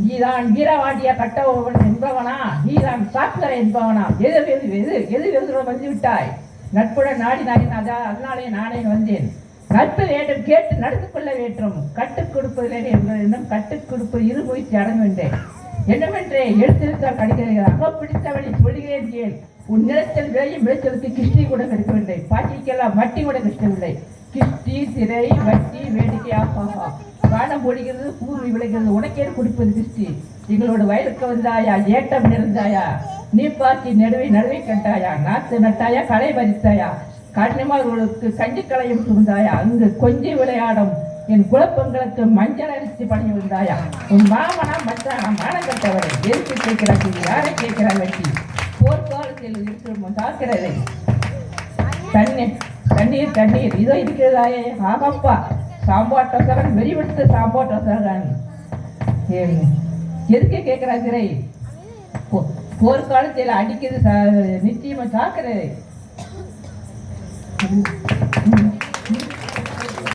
நீதான் வீரவாண்டிய கட்டவன் என்பவனா, நீதான் சாக்கரை என்பவனா? எது எது எது எது எது வந்து விட்டாய்? நட்புடன் நாடினாயின் அதனாலே நானே வந்தேன். நட்பு வேண்டும், கேட்டு நடந்து கொள்ள வேண்டும். கட்டுக் கொடுப்பதில்லை என்பதும் கட்டுக் கொடுப்பது இருமுயற்சி அடங்க வேண்டேன். என்னவென்றே எழுத்திருத்தால் கடிக்கிறேன். அக பிடித்தவளை சொல்கிறேன் கேள். உன் நிலத்தில் விளையும் விளைச்சலுக்கு கிருஷ்டி கூட கிடைக்க வேண்டும். பாட்டிக்கெல்லாம் வட்டி கூட கிருஷ்டவில்லை. கிருஷ்டி, திரை, வட்டி, வேடிக்கை, ஆஹா வானம் பொழிகிறது, பூமி விளைகிறது. உனக்கே குடிப்பது கிருஷ்டி. எங்களோட வயலுக்கு வந்தாயா, ஏட்டம் நிறைந்தாயா, நீ பாத்தி நடுவை கண்டாயா, நாத்து நட்டாயா, களை பறித்தாயா, கண்ணிமார்களுக்கு கஞ்சி களையும் சுந்தாயா, அங்கு கொஞ்சி விளையாடும் என் குழப்பங்களுக்கு மஞ்சள் அரிசி பணி வந்தாயா? உன் மாமனா மச்சானா மானம் கட்டவரை எதுக்கு கேட்கிறாங்க? யாரை கேட்கிறார்? வட்டி போர்க்காலத்தில் இருக்கிற தாக்கிறதை தண்ணீர் தண்ணீர் இதோ இருக்கிறதாயே. ஆகப்பா சாம்பாட்டோசரன் வெறிவிடுத்து சாம்பாட்டோசரன் எதுக்கு கேட்கிறாரு? போர்க்காலத்தில் அடிக்கிறது நிச்சயமா சாக்கிறது.